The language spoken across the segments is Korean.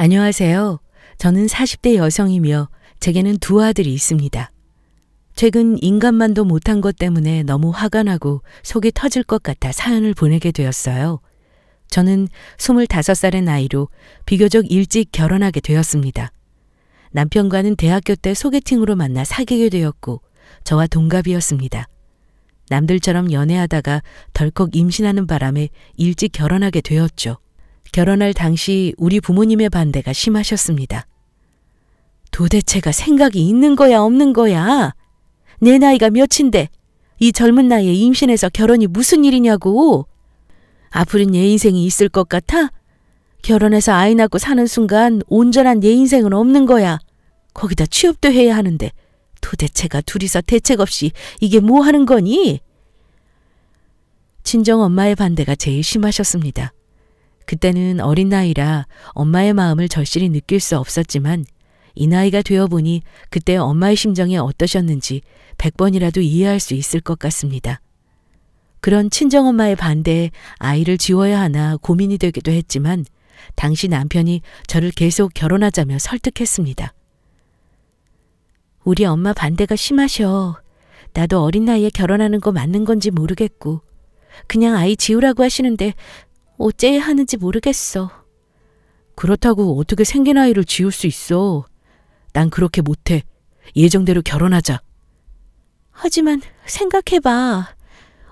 안녕하세요. 저는 40대 여성이며 제게는 두 아들이 있습니다. 최근 인간만도 못한 것 때문에 너무 화가 나고 속이 터질 것 같아 사연을 보내게 되었어요. 저는 25살의 나이로 비교적 일찍 결혼하게 되었습니다. 남편과는 대학교 때 소개팅으로 만나 사귀게 되었고 저와 동갑이었습니다. 남들처럼 연애하다가 덜컥 임신하는 바람에 일찍 결혼하게 되었죠. 결혼할 당시 우리 부모님의 반대가 심하셨습니다. 도대체가 생각이 있는 거야 없는 거야? 내 나이가 몇인데 이 젊은 나이에 임신해서 결혼이 무슨 일이냐고. 앞으로는 내 인생이 있을 것 같아? 결혼해서 아이 낳고 사는 순간 온전한 내 인생은 없는 거야. 거기다 취업도 해야 하는데 도대체가 둘이서 대책 없이 이게 뭐 하는 거니? 친정 엄마의 반대가 제일 심하셨습니다. 그때는 어린 나이라 엄마의 마음을 절실히 느낄 수 없었지만 이 나이가 되어보니 그때 엄마의 심정이 어떠셨는지 100번이라도 이해할 수 있을 것 같습니다. 그런 친정엄마의 반대에 아이를 지워야 하나 고민이 되기도 했지만 당시 남편이 저를 계속 결혼하자며 설득했습니다. 우리 엄마 반대가 심하셔. 나도 어린 나이에 결혼하는 거 맞는 건지 모르겠고 그냥 아이 지우라고 하시는데 어째야 하는지 모르겠어. 그렇다고 어떻게 생긴 아이를 지울 수 있어. 난 그렇게 못해. 예정대로 결혼하자. 하지만 생각해봐.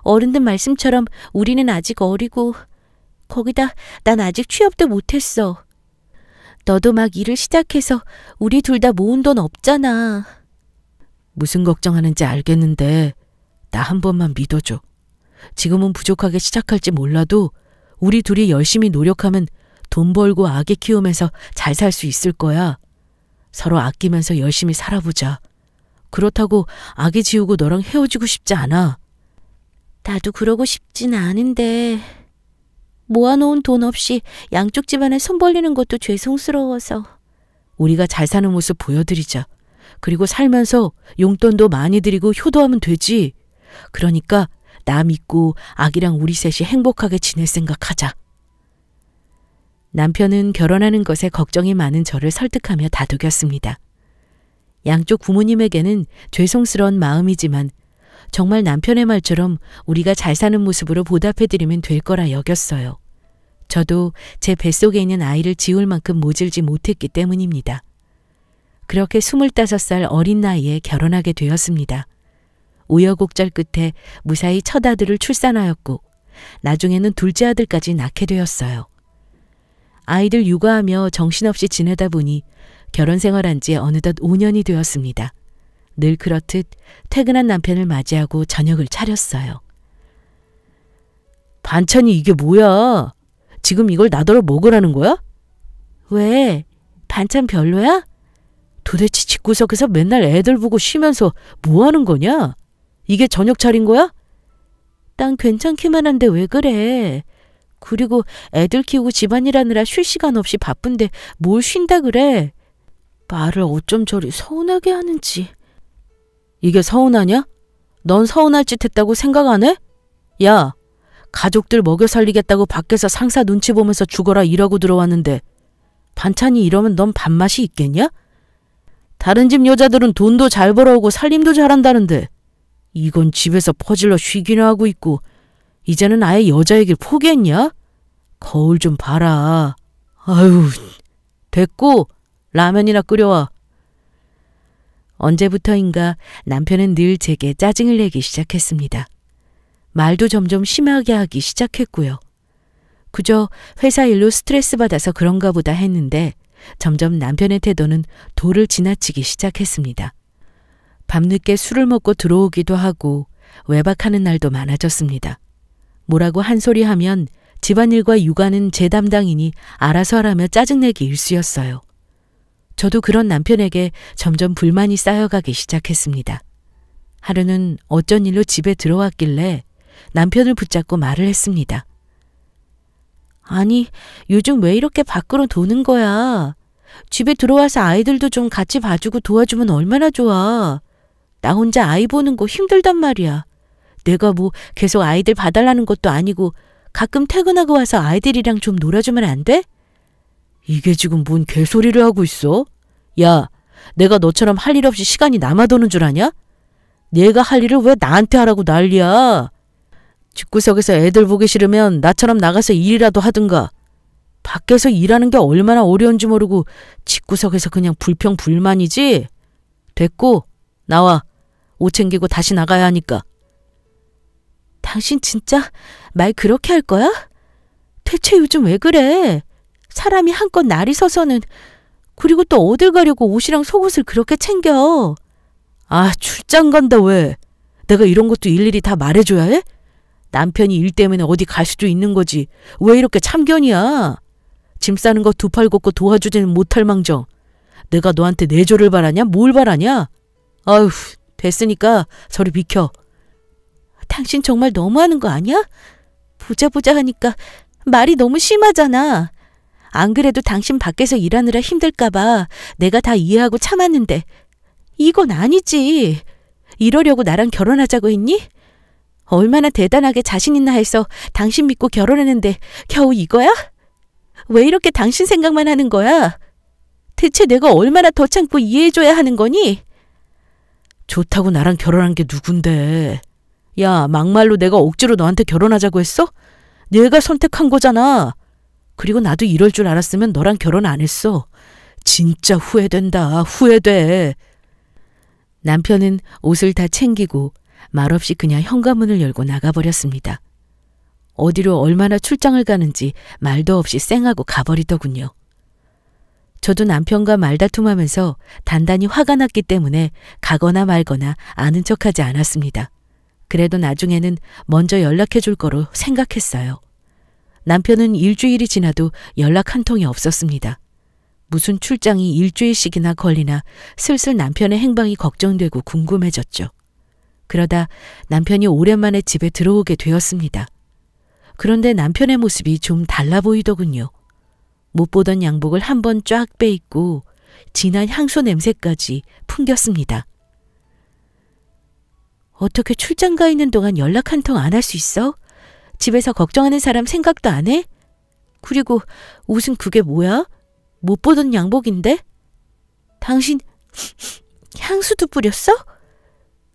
어른들 말씀처럼 우리는 아직 어리고 거기다 난 아직 취업도 못했어. 너도 막 일을 시작해서 우리 둘 다 모은 돈 없잖아. 무슨 걱정하는지 알겠는데 나 한 번만 믿어줘. 지금은 부족하게 시작할지 몰라도 우리 둘이 열심히 노력하면 돈 벌고 아기 키우면서 잘 살 수 있을 거야. 서로 아끼면서 열심히 살아보자. 그렇다고 아기 지우고 너랑 헤어지고 싶지 않아. 나도 그러고 싶진 않은데 모아놓은 돈 없이 양쪽 집안에 손 벌리는 것도 죄송스러워서. 우리가 잘 사는 모습 보여드리자. 그리고 살면서 용돈도 많이 드리고 효도하면 되지. 그러니까 나 믿고 아기랑 우리 셋이 행복하게 지낼 생각하자. 남편은 결혼하는 것에 걱정이 많은 저를 설득하며 다독였습니다. 양쪽 부모님에게는 죄송스러운 마음이지만 정말 남편의 말처럼 우리가 잘 사는 모습으로 보답해드리면 될 거라 여겼어요. 저도 제 뱃속에 있는 아이를 지울 만큼 모질지 못했기 때문입니다. 그렇게 25살 어린 나이에 결혼하게 되었습니다. 우여곡절 끝에 무사히 첫 아들을 출산하였고 나중에는 둘째 아들까지 낳게 되었어요. 아이들 육아하며 정신없이 지내다 보니 결혼 생활한 지 어느덧 5년이 되었습니다. 늘 그렇듯 퇴근한 남편을 맞이하고 저녁을 차렸어요. 반찬이 이게 뭐야? 지금 이걸 나더러 먹으라는 거야? 왜? 반찬 별로야? 도대체 집구석에서 맨날 애들 보고 쉬면서 뭐 하는 거냐? 이게 저녁 차린 거야? 난 괜찮기만 한데 왜 그래? 그리고 애들 키우고 집안일 하느라 쉴 시간 없이 바쁜데 뭘 쉰다 그래? 말을 어쩜 저리 서운하게 하는지. 이게 서운하냐? 넌 서운할 짓 했다고 생각 안 해? 야, 가족들 먹여 살리겠다고 밖에서 상사 눈치 보면서 죽어라 일하고 들어왔는데 반찬이 이러면 넌 밥맛이 있겠냐? 다른 집 여자들은 돈도 잘 벌어오고 살림도 잘한다는데 이건 집에서 퍼질러 쉬기나 하고 있고 이제는 아예 여자 얘기를 포기했냐? 거울 좀 봐라. 아유, 됐고 라면이나 끓여와. 언제부터인가 남편은 늘 제게 짜증을 내기 시작했습니다. 말도 점점 심하게 하기 시작했고요. 그저 회사 일로 스트레스 받아서 그런가 보다 했는데 점점 남편의 태도는 도를 지나치기 시작했습니다. 밤늦게 술을 먹고 들어오기도 하고 외박하는 날도 많아졌습니다. 뭐라고 한 소리 하면 집안일과 육아는 제 담당이니 알아서 하라며 짜증내기 일쑤였어요. 저도 그런 남편에게 점점 불만이 쌓여가기 시작했습니다. 하루는 어쩐 일로 집에 들어왔길래 남편을 붙잡고 말을 했습니다. 아니, 요즘 왜 이렇게 밖으로 도는 거야? 집에 들어와서 아이들도 좀 같이 봐주고 도와주면 얼마나 좋아. 나 혼자 아이 보는 거 힘들단 말이야. 내가 뭐 계속 아이들 봐달라는 것도 아니고 가끔 퇴근하고 와서 아이들이랑 좀 놀아주면 안 돼? 이게 지금 뭔 개소리를 하고 있어? 야, 내가 너처럼 할 일 없이 시간이 남아도는 줄 아냐? 내가 할 일을 왜 나한테 하라고 난리야? 집구석에서 애들 보기 싫으면 나처럼 나가서 일이라도 하든가. 밖에서 일하는 게 얼마나 어려운지 모르고 집구석에서 그냥 불평불만이지? 됐고, 나와. 옷 챙기고 다시 나가야 하니까. 당신 진짜 말 그렇게 할 거야? 대체 요즘 왜 그래? 사람이 한껏 날이 서서는. 그리고 또 어딜 가려고 옷이랑 속옷을 그렇게 챙겨? 아, 출장 간다 왜? 내가 이런 것도 일일이 다 말해줘야 해? 남편이 일 때문에 어디 갈 수도 있는 거지. 왜 이렇게 참견이야? 짐 싸는 거 두 팔 걷고 도와주지는 못할 망정. 내가 너한테 내조를 바라냐? 뭘 바라냐? 아휴, 됐으니까 저리 비켜. 당신 정말 너무하는 거 아니야? 보자 하니까 말이 너무 심하잖아. 안 그래도 당신 밖에서 일하느라 힘들까 봐 내가 다 이해하고 참았는데 이건 아니지. 이러려고 나랑 결혼하자고 했니? 얼마나 대단하게 자신 있나 해서 당신 믿고 결혼했는데 겨우 이거야? 왜 이렇게 당신 생각만 하는 거야? 대체 내가 얼마나 더 참고 이해해줘야 하는 거니? 좋다고 나랑 결혼한 게 누군데? 야, 막말로 내가 억지로 너한테 결혼하자고 했어? 내가 선택한 거잖아. 그리고 나도 이럴 줄 알았으면 너랑 결혼 안 했어. 진짜 후회된다. 후회돼. 남편은 옷을 다 챙기고 말없이 그냥 현관문을 열고 나가버렸습니다. 어디로 얼마나 출장을 가는지 말도 없이 쌩하고 가버리더군요. 저도 남편과 말다툼하면서 단단히 화가 났기 때문에 가거나 말거나 아는 척하지 않았습니다. 그래도 나중에는 먼저 연락해 줄 거로 생각했어요. 남편은 일주일이 지나도 연락 한 통이 없었습니다. 무슨 출장이 일주일씩이나 걸리나 슬슬 남편의 행방이 걱정되고 궁금해졌죠. 그러다 남편이 오랜만에 집에 들어오게 되었습니다. 그런데 남편의 모습이 좀 달라 보이더군요. 못 보던 양복을 한 번 쫙 빼입고 진한 향수 냄새까지 풍겼습니다. 어떻게 출장 가 있는 동안 연락 한 통 안 할 수 있어? 집에서 걱정하는 사람 생각도 안 해? 그리고 옷은 그게 뭐야? 못 보던 양복인데? 당신 향수도 뿌렸어?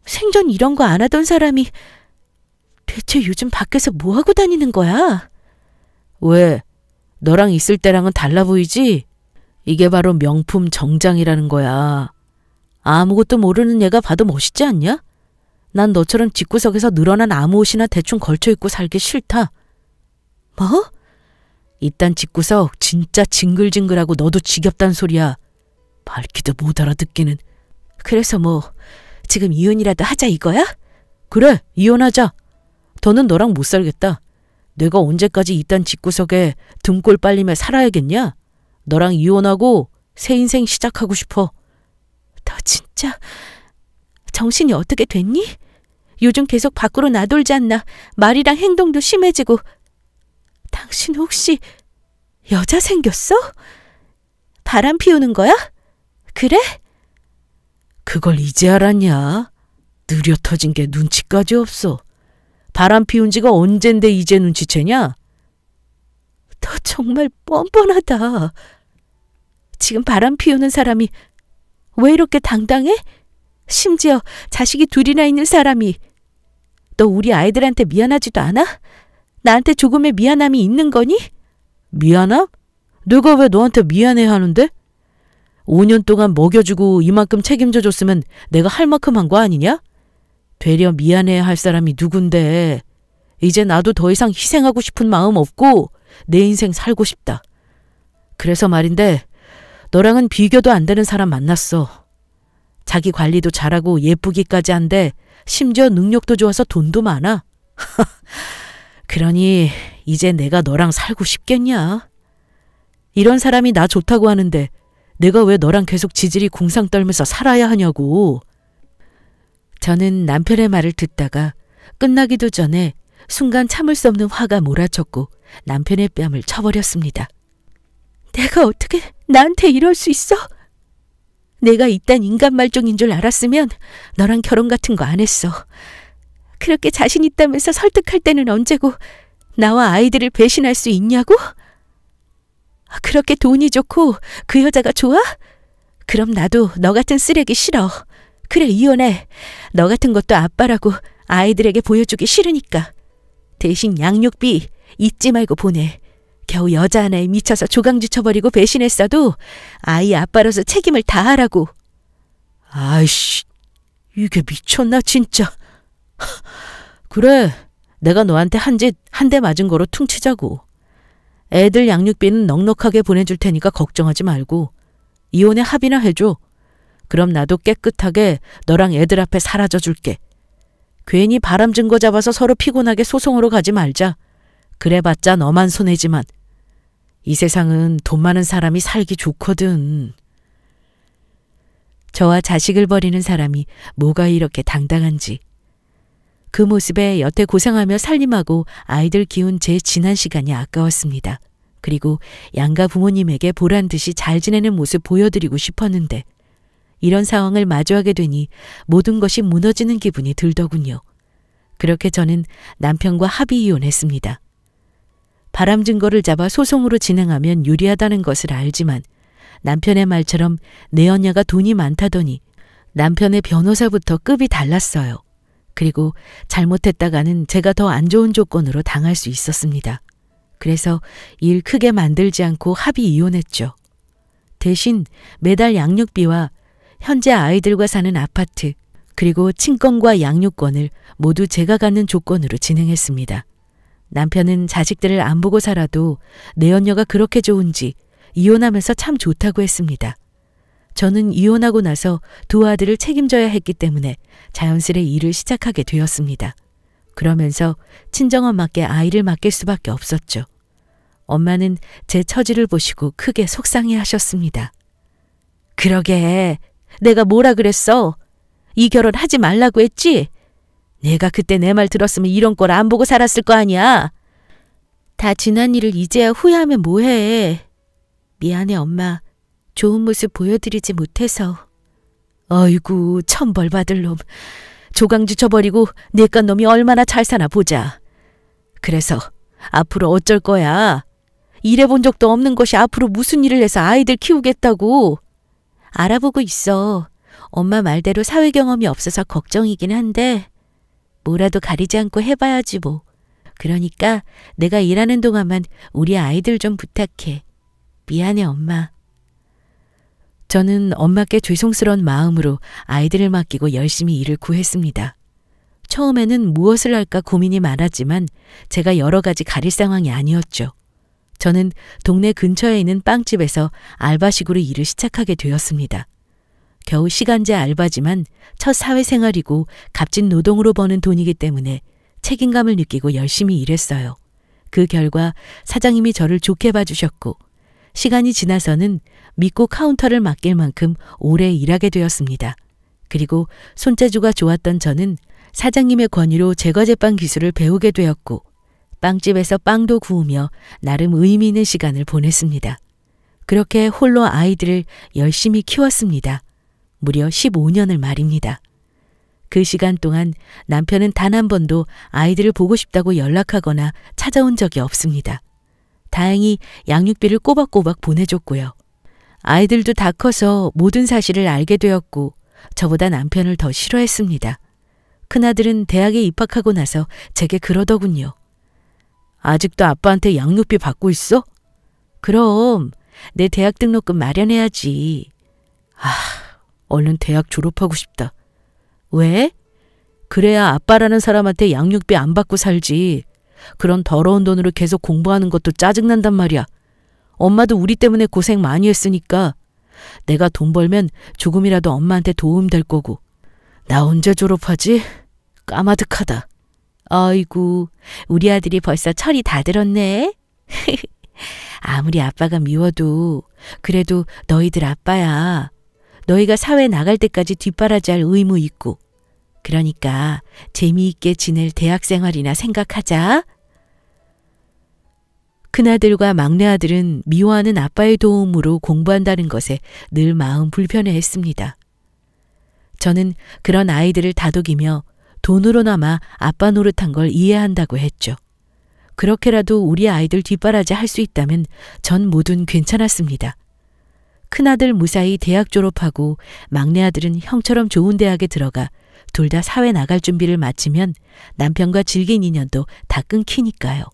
생전 이런 거 안 하던 사람이 대체 요즘 밖에서 뭐 하고 다니는 거야? 왜? 너랑 있을 때랑은 달라 보이지? 이게 바로 명품 정장이라는 거야. 아무것도 모르는 얘가 봐도 멋있지 않냐? 난 너처럼 집구석에서 늘어난 아무 옷이나 대충 걸쳐 입고 살기 싫다. 뭐? 이딴 집구석 진짜 징글징글하고 너도 지겹단 소리야. 밝히도 못 알아듣기는. 그래서 뭐 지금 이혼이라도 하자 이거야? 그래, 이혼하자. 더는 너랑 못 살겠다. 내가 언제까지 이딴 집구석에 등골 빨리며 살아야겠냐? 너랑 이혼하고 새 인생 시작하고 싶어. 너 진짜 정신이 어떻게 됐니? 요즘 계속 밖으로 나돌지 않나 말이랑 행동도 심해지고. 당신 혹시 여자 생겼어? 바람 피우는 거야? 그래? 그걸 이제 알았냐? 느려 터진 게 눈치까지 없어. 바람 피운 지가 언젠데 이제 눈치채냐? 너 정말 뻔뻔하다. 지금 바람 피우는 사람이 왜 이렇게 당당해? 심지어 자식이 둘이나 있는 사람이. 너 우리 아이들한테 미안하지도 않아? 나한테 조금의 미안함이 있는 거니? 미안함? 내가 왜 너한테 미안해 하는데? 5년 동안 먹여주고 이만큼 책임져줬으면 내가 할 만큼 한 거 아니냐? 되려 미안해야 할 사람이 누군데. 이제 나도 더 이상 희생하고 싶은 마음 없고 내 인생 살고 싶다. 그래서 말인데 너랑은 비교도 안 되는 사람 만났어. 자기 관리도 잘하고 예쁘기까지 한데 심지어 능력도 좋아서 돈도 많아. 그러니 이제 내가 너랑 살고 싶겠냐? 이런 사람이 나 좋다고 하는데 내가 왜 너랑 계속 지질이 궁상 떨면서 살아야 하냐고. 저는 남편의 말을 듣다가 끝나기도 전에 순간 참을 수 없는 화가 몰아쳤고 남편의 뺨을 쳐버렸습니다. 내가 어떻게 나한테 이럴 수 있어? 내가 이딴 인간 말종인 줄 알았으면 너랑 결혼 같은 거 안 했어. 그렇게 자신 있다면서 설득할 때는 언제고 나와 아이들을 배신할 수 있냐고? 그렇게 돈이 좋고 그 여자가 좋아? 그럼 나도 너 같은 쓰레기 싫어. 그래, 이혼해. 너 같은 것도 아빠라고 아이들에게 보여주기 싫으니까. 대신 양육비 잊지 말고 보내. 겨우 여자 하나에 미쳐서 조강지 쳐버리고 배신했어도 아이 아빠로서 책임을 다하라고. 아이씨, 이게 미쳤나 진짜. 그래, 내가 너한테 한 짓 한 대 맞은 거로 퉁치자고. 애들 양육비는 넉넉하게 보내줄 테니까 걱정하지 말고 이혼에 합의나 해줘. 그럼 나도 깨끗하게 너랑 애들 앞에 사라져 줄게. 괜히 바람 증거 잡아서 서로 피곤하게 소송으로 가지 말자. 그래봤자 너만 손해지만. 이 세상은 돈 많은 사람이 살기 좋거든. 저와 자식을 버리는 사람이 뭐가 이렇게 당당한지. 그 모습에 여태 고생하며 살림하고 아이들 키운 제 지난 시간이 아까웠습니다. 그리고 양가 부모님에게 보란듯이 잘 지내는 모습 보여드리고 싶었는데 이런 상황을 마주하게 되니 모든 것이 무너지는 기분이 들더군요. 그렇게 저는 남편과 합의 이혼했습니다. 바람 증거를 잡아 소송으로 진행하면 유리하다는 것을 알지만 남편의 말처럼 내연녀가 돈이 많다더니 남편의 변호사부터 급이 달랐어요. 그리고 잘못했다가는 제가 더 안 좋은 조건으로 당할 수 있었습니다. 그래서 일 크게 만들지 않고 합의 이혼했죠. 대신 매달 양육비와 현재 아이들과 사는 아파트 그리고 친권과 양육권을 모두 제가 갖는 조건으로 진행했습니다. 남편은 자식들을 안 보고 살아도 내연녀가 그렇게 좋은지 이혼하면서 참 좋다고 했습니다. 저는 이혼하고 나서 두 아들을 책임져야 했기 때문에 자연스레 일을 시작하게 되었습니다. 그러면서 친정엄마께 아이를 맡길 수밖에 없었죠. 엄마는 제 처지를 보시고 크게 속상해 하셨습니다. 그러게, 내가 뭐라 그랬어? 이 결혼 하지 말라고 했지? 내가 그때 내 말 들었으면 이런 걸 안 보고 살았을 거 아니야. 다 지난 일을 이제야 후회하면 뭐해. 미안해, 엄마. 좋은 모습 보여드리지 못해서. 어이구, 천벌 받을 놈. 조강지 쳐버리고 내깟 놈이 얼마나 잘 사나 보자. 그래서 앞으로 어쩔 거야? 일해본 적도 없는 것이 앞으로 무슨 일을 해서 아이들 키우겠다고. 알아보고 있어. 엄마 말대로 사회 경험이 없어서 걱정이긴 한데 뭐라도 가리지 않고 해봐야지 뭐. 그러니까 내가 일하는 동안만 우리 아이들 좀 부탁해. 미안해, 엄마. 저는 엄마께 죄송스러운 마음으로 아이들을 맡기고 열심히 일을 구했습니다. 처음에는 무엇을 할까 고민이 많았지만 제가 여러 가지 가릴 상황이 아니었죠. 저는 동네 근처에 있는 빵집에서 알바식으로 일을 시작하게 되었습니다. 겨우 시간제 알바지만 첫 사회생활이고 값진 노동으로 버는 돈이기 때문에 책임감을 느끼고 열심히 일했어요. 그 결과 사장님이 저를 좋게 봐주셨고 시간이 지나서는 믿고 카운터를 맡길 만큼 오래 일하게 되었습니다. 그리고 손재주가 좋았던 저는 사장님의 권유로 제과제빵 기술을 배우게 되었고 빵집에서 빵도 구우며 나름 의미 있는 시간을 보냈습니다. 그렇게 홀로 아이들을 열심히 키웠습니다. 무려 15년을 말입니다. 그 시간 동안 남편은 단 한 번도 아이들을 보고 싶다고 연락하거나 찾아온 적이 없습니다. 다행히 양육비를 꼬박꼬박 보내줬고요. 아이들도 다 커서 모든 사실을 알게 되었고 저보다 남편을 더 싫어했습니다. 큰아들은 대학에 입학하고 나서 제게 그러더군요. 아직도 아빠한테 양육비 받고 있어? 그럼 내 대학 등록금 마련해야지. 얼른 대학 졸업하고 싶다. 왜? 그래야 아빠라는 사람한테 양육비 안 받고 살지. 그런 더러운 돈으로 계속 공부하는 것도 짜증난단 말이야. 엄마도 우리 때문에 고생 많이 했으니까 내가 돈 벌면 조금이라도 엄마한테 도움 될 거고. 나 언제 졸업하지? 까마득하다. 아이고, 우리 아들이 벌써 철이 다 들었네. 아무리 아빠가 미워도 그래도 너희들 아빠야. 너희가 사회 나갈 때까지 뒷바라지할 의무 있고. 그러니까 재미있게 지낼 대학생활이나 생각하자. 큰아들과 막내아들은 미워하는 아빠의 도움으로 공부한다는 것에 늘 마음 불편해했습니다. 저는 그런 아이들을 다독이며 돈으로나마 아빠 노릇한 걸 이해한다고 했죠. 그렇게라도 우리 아이들 뒷바라지 할 수 있다면 전 뭐든 괜찮았습니다. 큰아들 무사히 대학 졸업하고 막내 아들은 형처럼 좋은 대학에 들어가 둘 다 사회 나갈 준비를 마치면 남편과 즐긴 인연도 다 끊기니까요.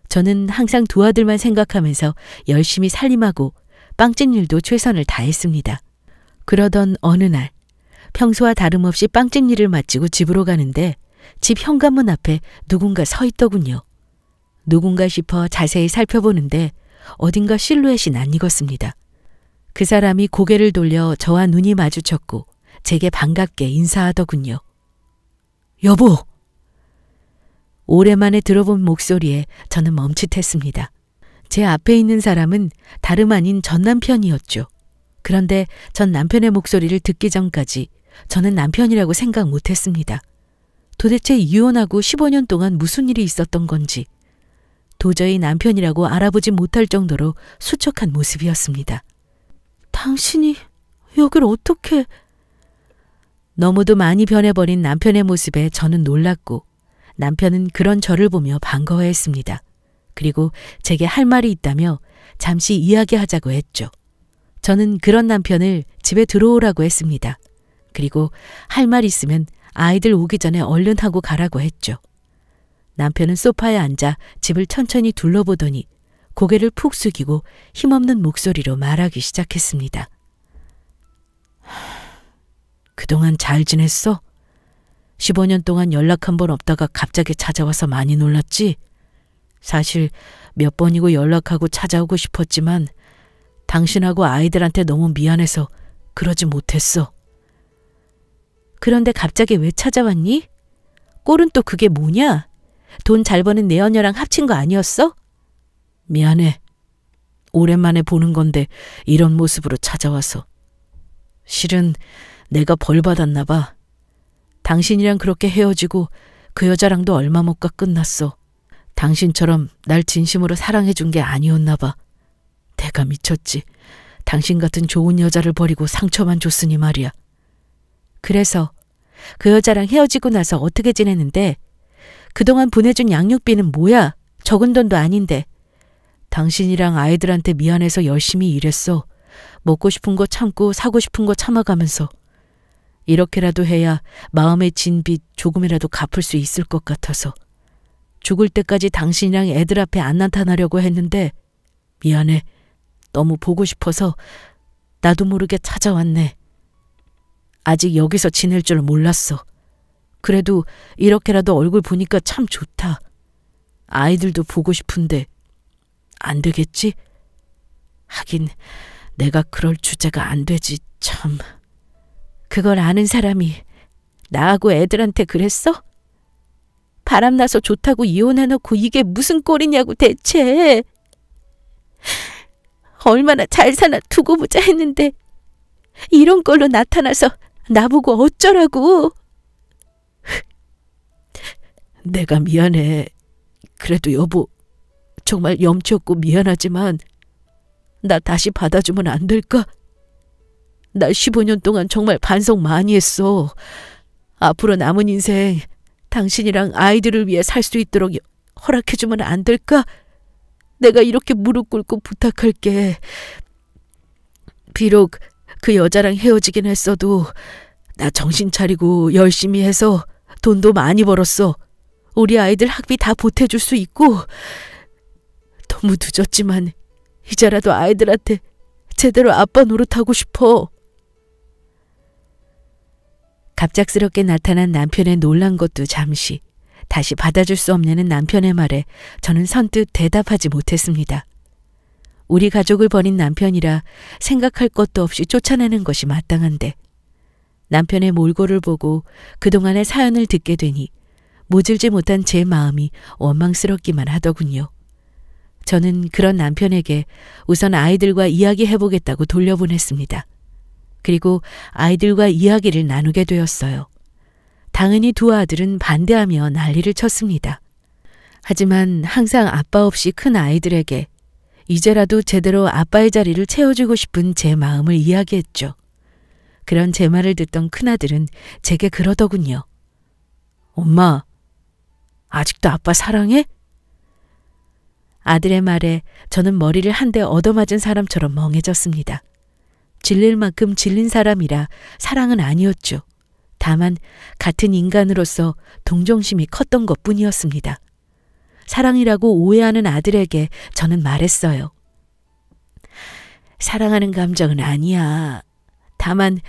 저는 항상 두 아들만 생각하면서 열심히 살림하고 빵집 일도 최선을 다했습니다. 그러던 어느 날 평소와 다름없이 빵집 일을 마치고 집으로 가는데 집 현관문 앞에 누군가 서 있더군요. 누군가 싶어 자세히 살펴보는데 어딘가 실루엣이 낯익었습니다. 그 사람이 고개를 돌려 저와 눈이 마주쳤고 제게 반갑게 인사하더군요. 여보! 오랜만에 들어본 목소리에 저는 멈칫했습니다. 제 앞에 있는 사람은 다름 아닌 전 남편이었죠. 그런데 전 남편의 목소리를 듣기 전까지 저는 남편이라고 생각 못했습니다. 도대체 이혼하고 15년 동안 무슨 일이 있었던 건지 도저히 남편이라고 알아보지 못할 정도로 수척한 모습이었습니다. 당신이 여길 어떻게... 너무도 많이 변해버린 남편의 모습에 저는 놀랐고 남편은 그런 저를 보며 반가워했습니다. 그리고 제게 할 말이 있다며 잠시 이야기하자고 했죠. 저는 그런 남편을 집에 들어오라고 했습니다. 그리고 할 말 있으면 아이들 오기 전에 얼른 하고 가라고 했죠. 남편은 소파에 앉아 집을 천천히 둘러보더니 고개를 푹 숙이고 힘없는 목소리로 말하기 시작했습니다. 그동안 잘 지냈어? 15년 동안 연락 한 번 없다가 갑자기 찾아와서 많이 놀랐지? 사실 몇 번이고 연락하고 찾아오고 싶었지만 당신하고 아이들한테 너무 미안해서 그러지 못했어. 그런데 갑자기 왜 찾아왔니? 꼴은 또 그게 뭐냐? 돈 잘 버는 내 언녀랑 합친 거 아니었어? 미안해. 오랜만에 보는 건데 이런 모습으로 찾아와서. 실은 내가 벌 받았나 봐. 당신이랑 그렇게 헤어지고 그 여자랑도 얼마 못 가 끝났어. 당신처럼 날 진심으로 사랑해 준 게 아니었나 봐. 내가 미쳤지. 당신 같은 좋은 여자를 버리고 상처만 줬으니 말이야. 그래서 그 여자랑 헤어지고 나서 어떻게 지냈는데 그동안 보내준 양육비는 뭐야? 적은 돈도 아닌데. 당신이랑 아이들한테 미안해서 열심히 일했어. 먹고 싶은 거 참고 사고 싶은 거 참아가면서. 이렇게라도 해야 마음에 진 빚 조금이라도 갚을 수 있을 것 같아서. 죽을 때까지 당신이랑 애들 앞에 안 나타나려고 했는데 미안해. 너무 보고 싶어서 나도 모르게 찾아왔네. 아직 여기서 지낼 줄 몰랐어. 그래도 이렇게라도 얼굴 보니까 참 좋다. 아이들도 보고 싶은데 안 되겠지? 하긴 내가 그럴 주제가 안 되지 참. 그걸 아는 사람이 나하고 애들한테 그랬어? 바람나서 좋다고 이혼해놓고 이게 무슨 꼴이냐고 대체. 얼마나 잘 사나 두고 보자 했는데 이런 걸로 나타나서 나보고 어쩌라고. 내가 미안해. 그래도 여보, 정말 염치 없고 미안하지만 나 다시 받아주면 안 될까? 나 15년 동안 정말 반성 많이 했어. 앞으로 남은 인생 당신이랑 아이들을 위해 살 수 있도록 허락해주면 안 될까? 내가 이렇게 무릎 꿇고 부탁할게. 비록 그 여자랑 헤어지긴 했어도 나 정신 차리고 열심히 해서 돈도 많이 벌었어. 우리 아이들 학비 다 보태줄 수 있고. 너무 늦었지만 이제라도 아이들한테 제대로 아빠 노릇하고 싶어. 갑작스럽게 나타난 남편의 놀란 것도 잠시, 다시 받아줄 수 없냐는 남편의 말에 저는 선뜻 대답하지 못했습니다. 우리 가족을 버린 남편이라 생각할 것도 없이 쫓아내는 것이 마땅한데 남편의 몰골을 보고 그동안의 사연을 듣게 되니 모질지 못한 제 마음이 원망스럽기만 하더군요. 저는 그런 남편에게 우선 아이들과 이야기해보겠다고 돌려보냈습니다. 그리고 아이들과 이야기를 나누게 되었어요. 당연히 두 아들은 반대하며 난리를 쳤습니다. 하지만 항상 아빠 없이 큰 아이들에게 이제라도 제대로 아빠의 자리를 채워주고 싶은 제 마음을 이야기했죠. 그런 제 말을 듣던 큰아들은 제게 그러더군요. 엄마, 아직도 아빠 사랑해? 아들의 말에 저는 머리를 한 대 얻어맞은 사람처럼 멍해졌습니다. 질릴 만큼 질린 사람이라 사랑은 아니었죠. 다만 같은 인간으로서 동정심이 컸던 것뿐이었습니다. 사랑이라고 오해하는 아들에게 저는 말했어요. 사랑하는 감정은 아니야. 다만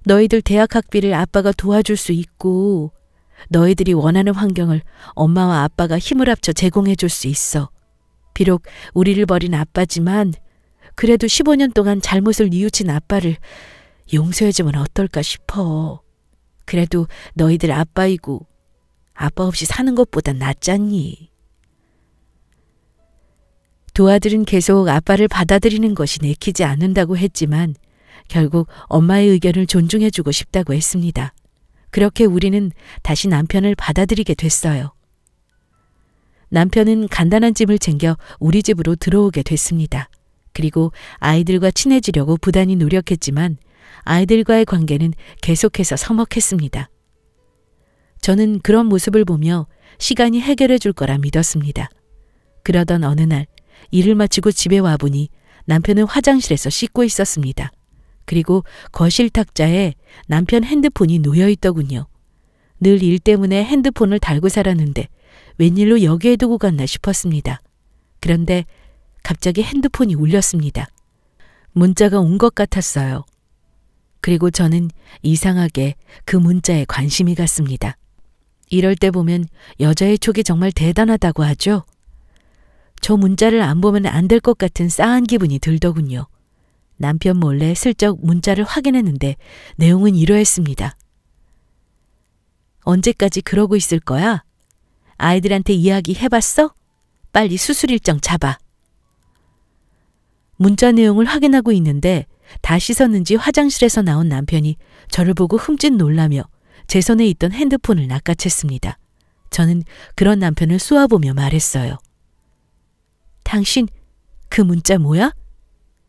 너희들 대학 학비를 아빠가 도와줄 수 있고 너희들이 원하는 환경을 엄마와 아빠가 힘을 합쳐 제공해 줄 수 있어. 비록 우리를 버린 아빠지만 그래도 15년 동안 잘못을 뉘우친 아빠를 용서해주면 어떨까 싶어. 그래도 너희들 아빠이고 아빠 없이 사는 것보단 낫잖니. 두 아들은 계속 아빠를 받아들이는 것이 내키지 않는다고 했지만 결국 엄마의 의견을 존중해주고 싶다고 했습니다. 그렇게 우리는 다시 남편을 받아들이게 됐어요. 남편은 간단한 짐을 챙겨 우리 집으로 들어오게 됐습니다. 그리고 아이들과 친해지려고 부단히 노력했지만 아이들과의 관계는 계속해서 서먹했습니다. 저는 그런 모습을 보며 시간이 해결해 줄 거라 믿었습니다. 그러던 어느 날 일을 마치고 집에 와보니 남편은 화장실에서 씻고 있었습니다. 그리고 거실 탁자에 남편 핸드폰이 놓여 있더군요. 늘 일 때문에 핸드폰을 달고 살았는데 웬일로 여기에 두고 갔나 싶었습니다. 그런데 갑자기 핸드폰이 울렸습니다. 문자가 온 것 같았어요. 그리고 저는 이상하게 그 문자에 관심이 갔습니다. 이럴 때 보면 여자의 촉이 정말 대단하다고 하죠. 저 문자를 안 보면 안 될 것 같은 싸한 기분이 들더군요. 남편 몰래 슬쩍 문자를 확인했는데 내용은 이러했습니다. 언제까지 그러고 있을 거야? 아이들한테 이야기 해봤어? 빨리 수술 일정 잡아. 문자 내용을 확인하고 있는데 다 씻었는지 화장실에서 나온 남편이 저를 보고 흠칫 놀라며 제 손에 있던 핸드폰을 낚아챘습니다. 저는 그런 남편을 쏘아보며 말했어요. 당신 그 문자 뭐야?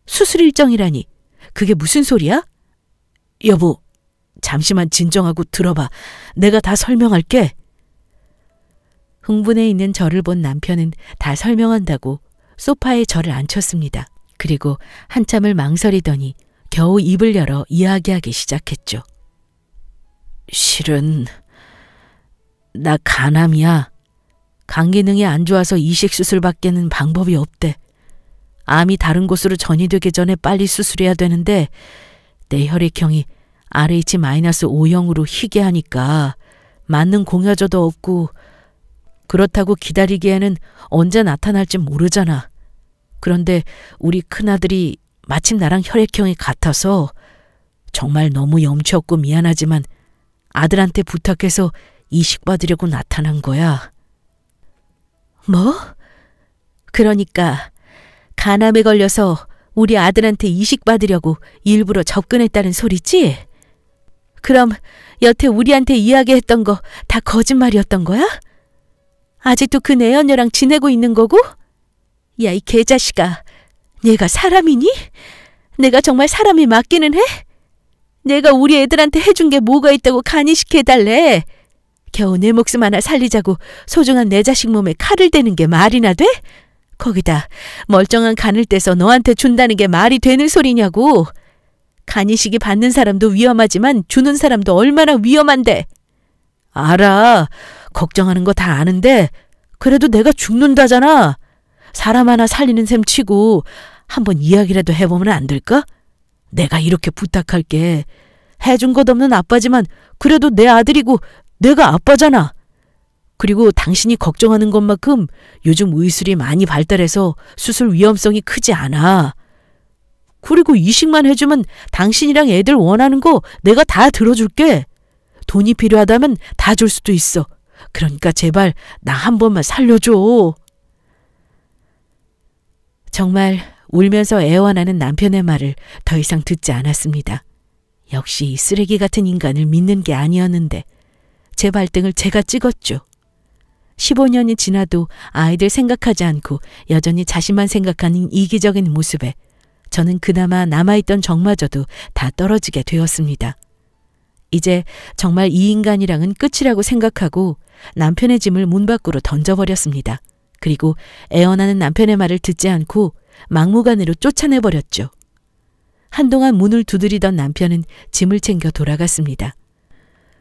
수술 일정이라니 그게 무슨 소리야? 여보, 잠시만 진정하고 들어봐. 내가 다 설명할게. 흥분해 있는 저를 본 남편은 다 설명한다고 소파에 저를 앉혔습니다. 그리고 한참을 망설이더니 겨우 입을 열어 이야기하기 시작했죠. 실은 나 간암이야. 간 기능이 안 좋아서 이식 수술밖에는 방법이 없대. 암이 다른 곳으로 전이되기 전에 빨리 수술해야 되는데 내 혈액형이 RH-O형으로 희귀하니까 맞는 공여저도 없고 그렇다고 기다리기에는 언제 나타날지 모르잖아. 그런데 우리 큰아들이 마침 나랑 혈액형이 같아서 정말 너무 염치 없고 미안하지만 아들한테 부탁해서 이식받으려고 나타난 거야. 뭐? 그러니까 간암에 걸려서 우리 아들한테 이식받으려고 일부러 접근했다는 소리지? 그럼 여태 우리한테 이야기했던 거 다 거짓말이었던 거야? 아직도 그 내연녀랑 지내고 있는 거고? 야, 이 개자식아, 내가 사람이니? 내가 정말 사람이 맞기는 해? 내가 우리 애들한테 해준 게 뭐가 있다고 간이식해달래? 겨우 내 목숨 하나 살리자고 소중한 내 자식 몸에 칼을 대는 게 말이나 돼? 거기다 멀쩡한 간을 떼서 너한테 준다는 게 말이 되는 소리냐고. 간이식이 받는 사람도 위험하지만 주는 사람도 얼마나 위험한데. 알아. 걱정하는 거 다 아는데 그래도 내가 죽는다잖아. 사람 하나 살리는 셈 치고 한번 이야기라도 해보면 안 될까? 내가 이렇게 부탁할게. 해준 것 없는 아빠지만 그래도 내 아들이고 내가 아빠잖아. 그리고 당신이 걱정하는 것만큼 요즘 의술이 많이 발달해서 수술 위험성이 크지 않아. 그리고 이식만 해주면 당신이랑 애들 원하는 거 내가 다 들어줄게. 돈이 필요하다면 다 줄 수도 있어. 그러니까 제발 나 한 번만 살려줘. 정말 울면서 애원하는 남편의 말을 더 이상 듣지 않았습니다. 역시 이 쓰레기 같은 인간을 믿는 게 아니었는데 제 발등을 제가 찍었죠. 15년이 지나도 아이들 생각하지 않고 여전히 자신만 생각하는 이기적인 모습에 저는 그나마 남아있던 정마저도 다 떨어지게 되었습니다. 이제 정말 이 인간이랑은 끝이라고 생각하고 남편의 짐을 문 밖으로 던져버렸습니다. 그리고 애원하는 남편의 말을 듣지 않고 막무가내로 쫓아내버렸죠. 한동안 문을 두드리던 남편은 짐을 챙겨 돌아갔습니다.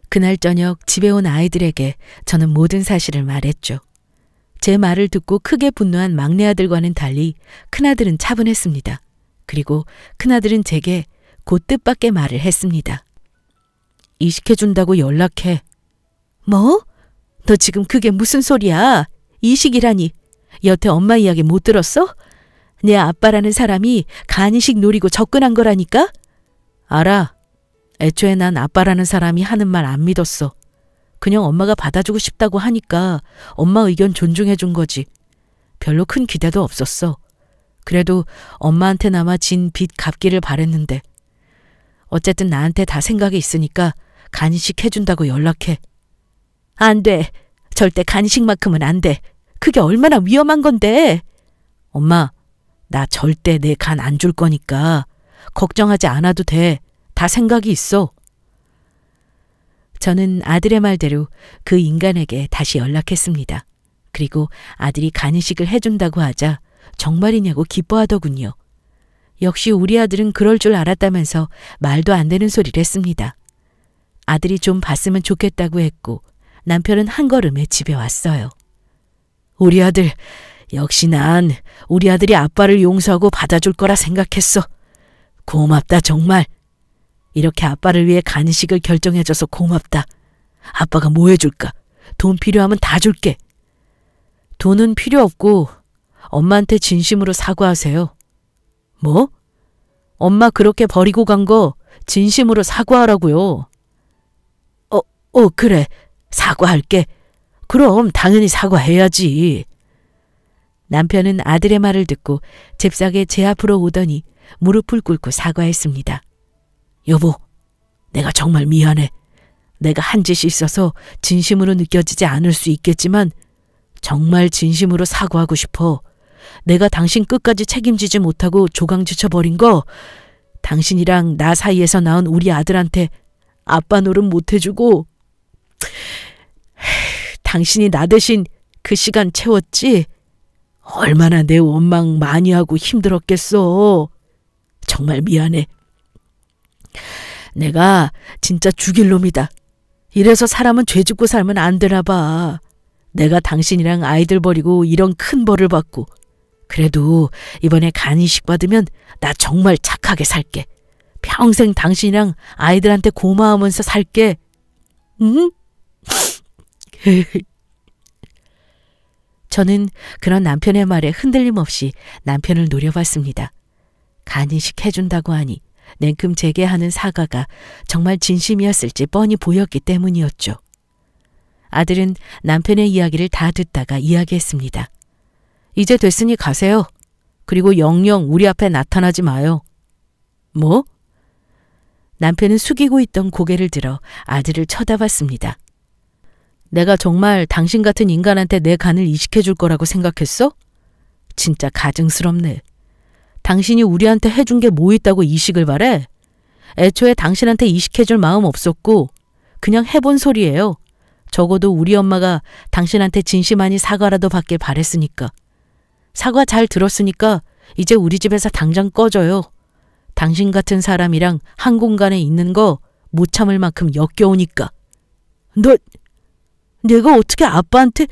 그날 저녁 집에 온 아이들에게 저는 모든 사실을 말했죠. 제 말을 듣고 크게 분노한 막내 아들과는 달리 큰아들은 차분했습니다. 그리고 큰아들은 제게 곧 뜻밖의 말을 했습니다. 이식해준다고 연락해. 뭐? 너 지금 그게 무슨 소리야? 이식이라니. 여태 엄마 이야기 못 들었어? 내 아빠라는 사람이 간이식 노리고 접근한 거라니까? 알아. 애초에 난 아빠라는 사람이 하는 말 안 믿었어. 그냥 엄마가 받아주고 싶다고 하니까 엄마 의견 존중해준 거지. 별로 큰 기대도 없었어. 그래도 엄마한테나마 진 빚 갚기를 바랬는데. 어쨌든 나한테 다 생각이 있으니까 간이식 해준다고 연락해. 안 돼. 절대 간이식만큼은 안 돼. 그게 얼마나 위험한 건데. 엄마, 나 절대 내 간 안 줄 거니까 걱정하지 않아도 돼. 다 생각이 있어. 저는 아들의 말대로 그 인간에게 다시 연락했습니다. 그리고 아들이 간이식을 해준다고 하자 정말이냐고 기뻐하더군요. 역시 우리 아들은 그럴 줄 알았다면서 말도 안 되는 소리를 했습니다. 아들이 좀 봤으면 좋겠다고 했고 남편은 한 걸음에 집에 왔어요. 우리 아들, 역시 난 우리 아들이 아빠를 용서하고 받아줄 거라 생각했어. 고맙다 정말. 이렇게 아빠를 위해 간이식을 결정해줘서 고맙다. 아빠가 뭐 해줄까? 돈 필요하면 다 줄게. 돈은 필요 없고 엄마한테 진심으로 사과하세요. 뭐? 엄마 그렇게 버리고 간 거 진심으로 사과하라고요. 그래. 사과할게. 그럼 당연히 사과해야지. 남편은 아들의 말을 듣고 잽싸게 제 앞으로 오더니 무릎을 꿇고 사과했습니다. 여보, 내가 정말 미안해. 내가 한 짓이 있어서 진심으로 느껴지지 않을 수 있겠지만 정말 진심으로 사과하고 싶어. 내가 당신 끝까지 책임지지 못하고 조강지쳐버린 거, 당신이랑 나 사이에서 낳은 우리 아들한테 아빠 노릇 못해주고 당신이 나 대신 그 시간 채웠지? 얼마나 내 원망 많이 하고 힘들었겠어. 정말 미안해. 내가 진짜 죽일 놈이다. 이래서 사람은 죄 짓고 살면 안 되나 봐. 내가 당신이랑 아이들 버리고 이런 큰 벌을 받고. 그래도 이번에 간이식 받으면 나 정말 착하게 살게. 평생 당신이랑 아이들한테 고마우면서 살게. 응? 저는 그런 남편의 말에 흔들림 없이 남편을 노려봤습니다. 간이식 해준다고 하니 냉큼 제게 하는 사과가 정말 진심이었을지 뻔히 보였기 때문이었죠. 아들은 남편의 이야기를 다 듣다가 이야기했습니다. 이제 됐으니 가세요. 그리고 영영 우리 앞에 나타나지 마요. 뭐? 남편은 숙이고 있던 고개를 들어 아들을 쳐다봤습니다. 내가 정말 당신 같은 인간한테 내 간을 이식해 줄 거라고 생각했어? 진짜 가증스럽네. 당신이 우리한테 해준 게 뭐 있다고 이식을 바래? 애초에 당신한테 이식해 줄 마음 없었고 그냥 해본 소리예요. 적어도 우리 엄마가 당신한테 진심 아닌 사과라도 받길 바랬으니까. 사과 잘 들었으니까 이제 우리 집에서 당장 꺼져요. 당신 같은 사람이랑 한 공간에 있는 거 못 참을 만큼 역겨우니까. 내가 어떻게 아빠한테...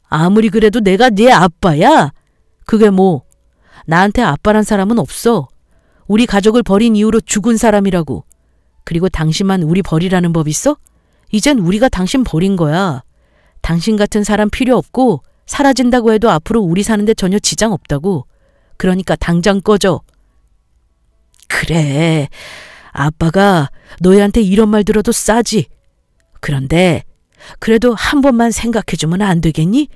아무리 그래도 내가 네 아빠야? 그게 뭐... 나한테 아빠란 사람은 없어. 우리 가족을 버린 이후로 죽은 사람이라고. 그리고 당신만 우리 버리라는 법 있어? 이젠 우리가 당신 버린 거야. 당신 같은 사람 필요 없고 사라진다고 해도 앞으로 우리 사는데 전혀 지장 없다고. 그러니까 당장 꺼져. 그래. 아빠가 너희한테 이런 말 들어도 싸지. 그런데 그래도 한 번만 생각해주면 안 되겠니?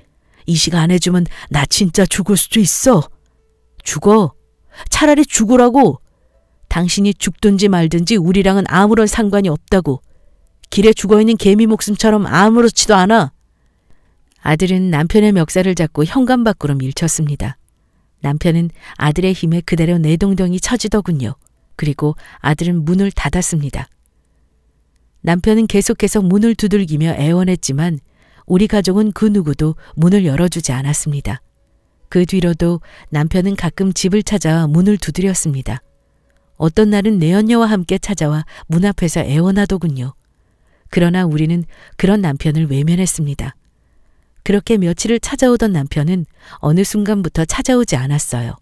이식 안 해주면 나 진짜 죽을 수도 있어. 죽어. 차라리 죽으라고. 당신이 죽든지 말든지 우리랑은 아무런 상관이 없다고. 길에 죽어있는 개미 목숨처럼 아무렇지도 않아. 아들은 남편의 멱살을 잡고 현관 밖으로 밀쳤습니다. 남편은 아들의 힘에 그대로 내동댕이 쳐지더군요. 그리고 아들은 문을 닫았습니다. 남편은 계속해서 문을 두들기며 애원했지만 우리 가족은 그 누구도 문을 열어주지 않았습니다. 그 뒤로도 남편은 가끔 집을 찾아 문을 두드렸습니다. 어떤 날은 내연녀와 함께 찾아와 문 앞에서 애원하더군요. 그러나 우리는 그런 남편을 외면했습니다. 그렇게 며칠을 찾아오던 남편은 어느 순간부터 찾아오지 않았어요.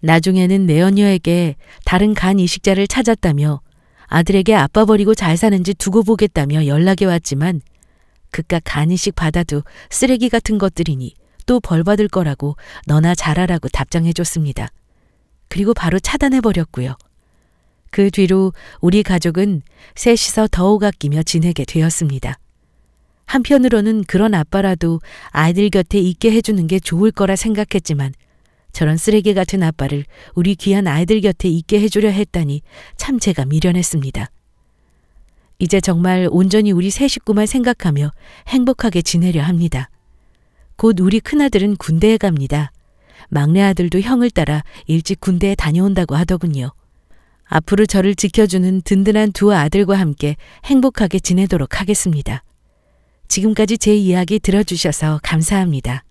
나중에는 내연녀에게 다른 간 이식자를 찾았다며 아들에게 아빠 버리고 잘 사는지 두고 보겠다며 연락이 왔지만 그깟 간 이식 받아도 쓰레기 같은 것들이니 또 벌 받을 거라고 너나 잘하라고 답장해 줬습니다. 그리고 바로 차단해 버렸고요. 그 뒤로 우리 가족은 셋이서 더욱 아끼며 지내게 되었습니다. 한편으로는 그런 아빠라도 아이들 곁에 있게 해주는 게 좋을 거라 생각했지만 저런 쓰레기 같은 아빠를 우리 귀한 아이들 곁에 있게 해주려 했다니 참 제가 미련했습니다. 이제 정말 온전히 우리 세 식구만 생각하며 행복하게 지내려 합니다. 곧 우리 큰아들은 군대에 갑니다. 막내 아들도 형을 따라 일찍 군대에 다녀온다고 하더군요. 앞으로 저를 지켜주는 든든한 두 아들과 함께 행복하게 지내도록 하겠습니다. 지금까지 제 이야기 들어주셔서 감사합니다.